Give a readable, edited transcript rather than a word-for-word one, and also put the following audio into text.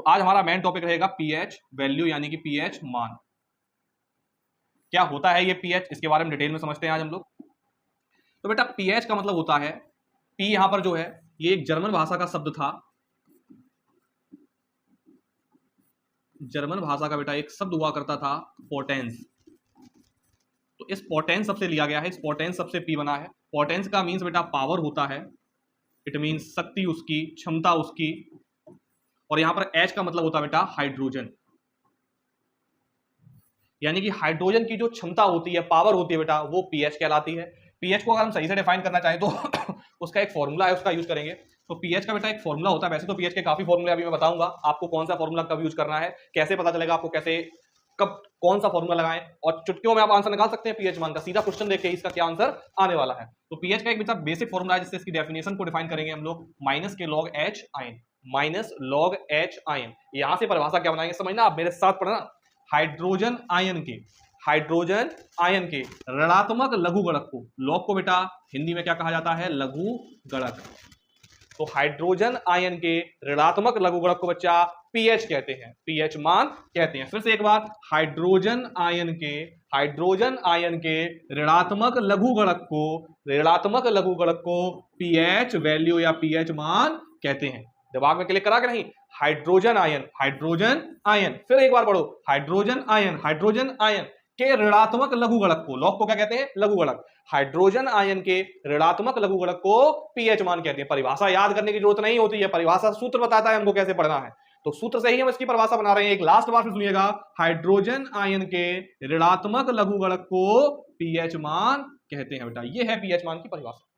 आज हमारा main topic रहेगा पीएच वैल्यू यानी कि पीएच मान। क्या होता है ये पीएच, इसके बारे में डिटेल में समझते हैं आज हम लोग। तो बेटा पीएच का मतलब होता है, पी यहां पर जो है ये एक जर्मन भाषा का शब्द था, जर्मन भाषा का बेटा एक शब्द हुआ करता था पोटेंस। तो इस पोटेंस शब्द से लिया गया है, इस पोटेंस शब्द से पी बना है। पोटेंस का मीन्स बेटा पावर होता है, इट मीन्स शक्ति उसकी, क्षमता उसकी। और यहां पर एच का मतलब होता है बेटा हाइड्रोजन, यानी कि हाइड्रोजन की जो क्षमता होती है, पावर होती है बेटा, वो पीएच कहलाती है। पीएच को अगर हम सही से डिफाइन करना चाहें तो उसका एक फॉर्मूला है, उसका यूज करेंगे। तो पीएच का बेटा एक फॉर्मूला होता है, वैसे तो पीएच के काफी फॉर्मूले अभी मैं बताऊंगा आपको, कौन सा फॉर्मूला कब यूज करना है, कैसे पता चलेगा आपको, कैसे कब कौन सा फॉर्मूला लगाएं, और चुटकियों में आप आंसर निकाल सकते हैं पीएच मान का। सीधा क्वेश्चन देख के इसका क्या आंसर आने वाला है। तो पीएच का एक बेटा बेसिक फॉर्मूला है, जिससे इसकी डेफिनेशन को डिफाइन करेंगे हम लोग, माइनस के log H ion, minus log H ion. यहां से परिभाषा क्या बनाएंगे समझना, आप मेरे साथ पढ़ना। हाइड्रोजन आयन के, हाइड्रोजन आयन के ऋणात्मक लघु गणक को, लॉग को बेटा हिंदी में क्या कहा जाता है, लघु गणक। तो हाइड्रोजन आयन के ऋणात्मक लघु गणक को बच्चा पीएच कहते हैं, पीएच मान कहते हैं। फिर से एक बार, हाइड्रोजन आयन के, हाइड्रोजन आयन के ऋणात्मक लघु गणक को, ऋणात्मक लघु गणक को पीएच वैल्यू या पीएच मान कहते हैं। दिमाग में क्लिक करा कि नहीं, हाइड्रोजन आयन, हाइड्रोजन आयन। फिर एक बार पढ़ो, हाइड्रोजन आयन, हाइड्रोजन आयन के ऋणात्मक लघु गणक को, लॉग को क्या कहते हैं, लघु गणक। हाइड्रोजन आयन के ऋणात्मक लघु गणक को पीएच मान कहते हैं। परिभाषा याद करने की जरूरत नहीं होती है, परिभाषा सूत्र बताता है हमको कैसे पढ़ना है, तो सूत्र से ही हम इसकी परिभाषा बना रहे हैं। एक लास्ट बार फिर सुनिएगा, हाइड्रोजन आयन के ऋणात्मक लघु गणक को पीएच मान कहते हैं बेटा। ये है पीएच मान की परिभाषा।